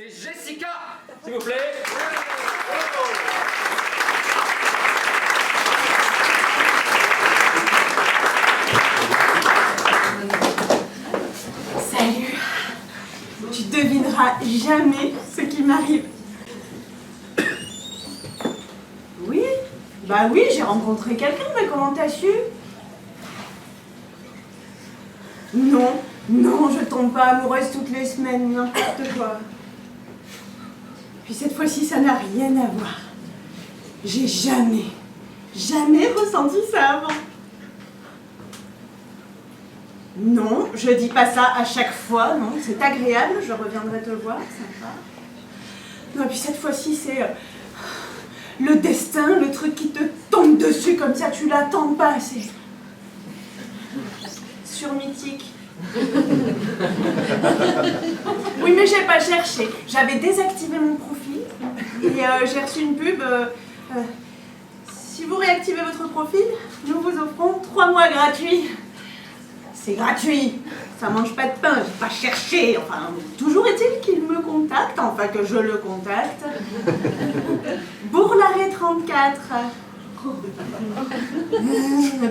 C'est Jessica, s'il vous plaît. Salut. Tu devineras jamais ce qui m'arrive. Oui, bah oui, j'ai rencontré quelqu'un, mais comment t'as su? Non, non, je tombe pas amoureuse toutes les semaines, n'importe quoi. Puis cette fois-ci, ça n'a rien à voir. J'ai jamais ressenti ça avant. Non, je dis pas ça à chaque fois, non, c'est agréable, je reviendrai te voir, sympa. Non, et puis cette fois-ci, c'est le destin, le truc qui te tombe dessus comme ça, tu l'attends pas, c'est surmythique. Oui, mais j'ai pas cherché, j'avais désactivé mon profil et j'ai reçu une pub. Si vous réactivez votre profil, nous vous offrons 3 mois gratuits. C'est gratuit, ça mange pas de pain, j'ai pas cherché, enfin, toujours est-il qu'il me contacte, enfin que je le contacte. Bourg-l'Arrêt 34.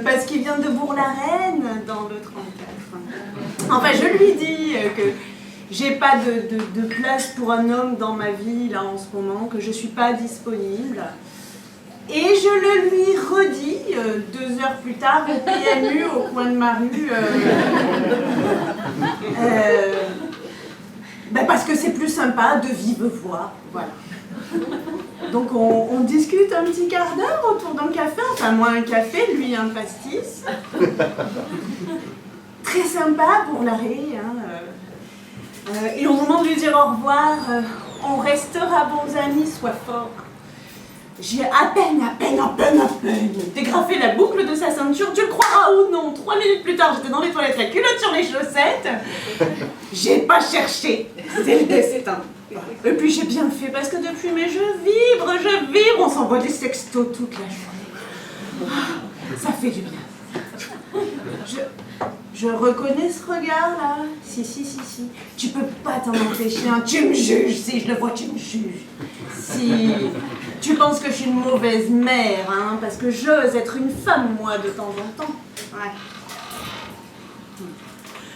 Parce qu'il vient de Bourg-la-Reine, dans le 34. Enfin, je lui dis que j'ai pas de place pour un homme dans ma vie, là, en ce moment, que je suis pas disponible. Et je le lui redis 2 heures plus tard au PMU, au coin de ma rue. Parce que c'est plus sympa de vive voix, voilà. Donc on discute un petit quart d'heure autour d'un café, enfin moi un café, lui un pastis. Très sympa pour l'arrêt. Et au moment de lui dire au revoir, on restera bons amis, sois fort. J'ai à peine dégrafé la boucle de sa ceinture, tu le croiras ou non, 3 minutes plus tard, j'étais dans les toilettes, la culotte sur les chaussettes. J'ai pas cherché, c'est le destin. Et puis j'ai bien fait, parce que depuis, mais je vibre, on s'envoie des sextos toute la journée. Ça fait du bien. Je reconnais ce regard-là. Si. Tu peux pas t'en empêcher, hein. Tu me juges, si je le vois, tu me juges. Si tu penses que je suis une mauvaise mère, hein, parce que j'ose être une femme, moi, de temps en temps. Ouais.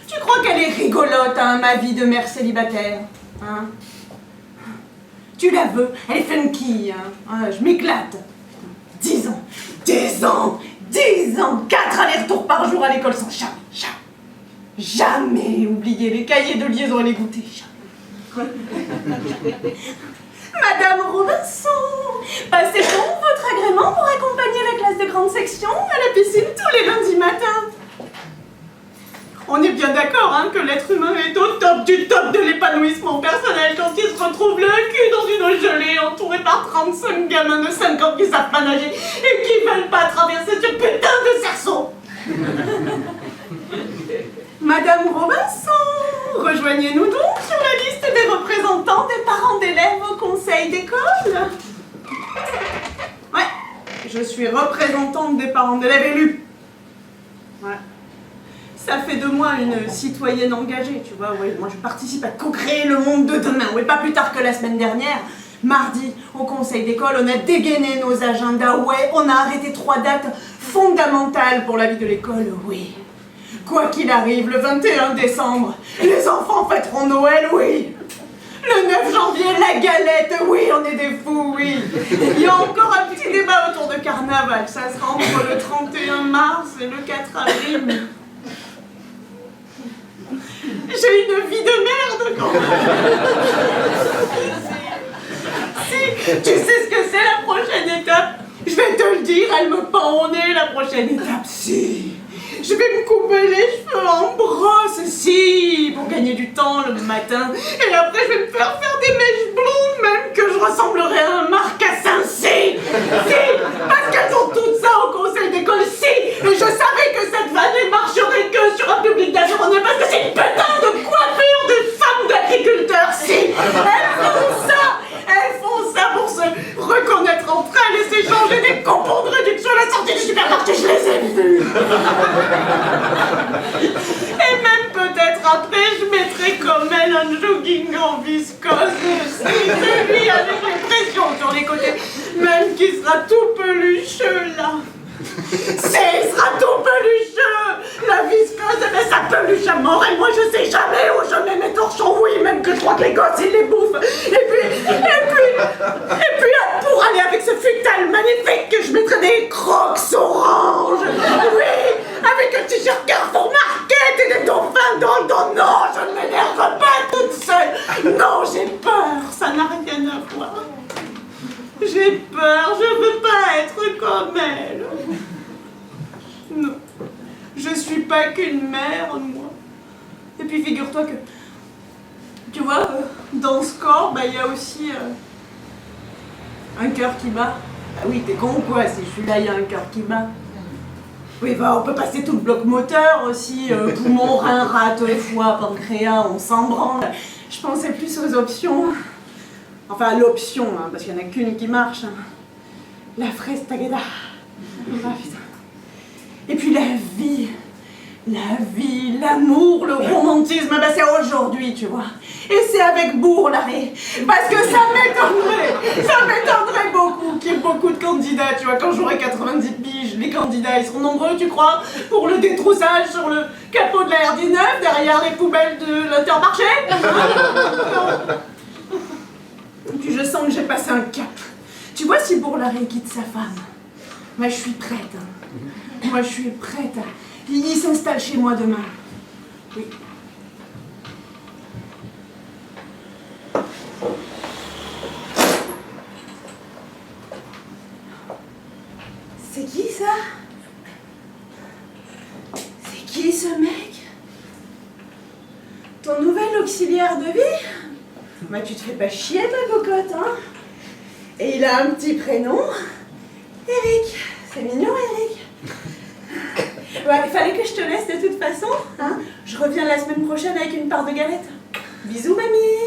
Tu crois qu'elle est rigolote, hein, ma vie de mère célibataire, hein? Tu la veux, elle est funky, hein. Je m'éclate. 10 ans, 4 allers-retours par jour à l'école sans jamais oublier les cahiers de liaison et les goûters. Jamais. Madame Robinson, passez donc votre agrément pour accompagner la classe de grande section à la piscine tous les lundis matins. On est bien d'accord, hein, que l'être humain est au top du top de l'épanouissement personnel quand il se retrouve le cul dans une eau gelée, entouré par 35 gamins de 5 ans qui savent pas nager et qui veulent pas traverser ce putain de cerceau. Madame Robinson, rejoignez-nous donc sur la liste des représentants des parents d'élèves au conseil d'école. Ouais, je suis représentante des parents d'élèves élus. Ouais. Ça fait de moi une citoyenne engagée, tu vois. Ouais, moi, je participe à co-créer le monde de demain. Oui, pas plus tard que la semaine dernière, mardi, au conseil d'école, on a dégainé nos agendas. Ouais, on a arrêté 3 dates fondamentales pour la vie de l'école, oui. Quoi qu'il arrive, le 21 décembre, les enfants fêteront Noël, oui. Le 9 janvier, la galette, oui, on est des fous, oui. Il y a encore un petit débat autour de carnaval. Ça sera entre le 31 mars et le 4 avril. J'ai une vie de merde quand même. Si, tu sais ce que c'est la prochaine étape? Je vais te le dire, elle me pend au nez la prochaine étape. Si, je vais me couper les cheveux en brosse, si, pour gagner du temps le matin. Et après je vais me faire des mèches blondes, même que je ressemblerai à un marcassin, si, parce qu'elles ont toutes ça au conseil d'école, si. Et je savais que cette vanne ne marcherait que sur un public d'environnement parce que c'est une putain de coiffure de femmes d'agriculteurs, si. Elles font ça pour se reconnaître entre elles et s'échanger des coupons de réduction à la sortie du supermarché, je les ai vus. Et même peut-être après, je mettrai comme elle un jogging en viscose c'est lui avec les pressions sur les côtés, même qui sera tout pelucheux là. Il sera tout pelucheux. La visqueuse, mais ça peluche à mort. Et moi, je sais jamais où je mets mes torchons. Oui, même que je crois que les gosses, ils les bouffent. Et puis, pour aller avec ce futal magnifique, que je mettrai des crocs oranges. Oui, avec un t-shirt Carrefour Market et des dauphins dans le dos. Non, je ne m'énerve pas toute seule. Non, j'ai peur. Ça n'a rien à voir. J'ai peur, je veux pas être comme elle. Non, je suis pas qu'une mère, moi. Et puis figure-toi que, tu vois, dans ce corps, il y a aussi un cœur qui bat. Ah oui, t'es con ou quoi? Si je suis là, il y a un cœur qui bat. Oui, on peut passer tout le bloc moteur aussi, poumon, rein, rate, foie, pancréas, on s'en branle. Je pensais plus aux options. Enfin, l'option, hein, parce qu'il n'y en a qu'une qui marche. Hein. La fraise tagada. Ah, putain. Et puis la vie, l'amour, le romantisme, c'est aujourd'hui, tu vois. Et c'est avec Bourg-Larré. Parce que ça m'étonnerait beaucoup qu'il y ait beaucoup de candidats, tu vois. Quand j'aurai 90 piges, les candidats, ils seront nombreux, tu crois, pour le détroussage sur le capot de la RD9, derrière les poubelles de l'Intermarché. Puis je sens que j'ai passé un cap. Tu vois, si Bourg-Larré quitte sa femme, moi je suis prête. Hein. Moi je suis prête. Il s'installe chez moi demain. Oui. C'est qui ça? C'est qui ce mec? Ton nouvel auxiliaire de vie? Tu te fais pas chier, ma cocotte, hein? Et il a un petit prénom. Eric. C'est mignon, Eric. Il fallait que je te laisse de toute façon. Hein? Je reviens la semaine prochaine avec une part de galette. Bisous, mamie.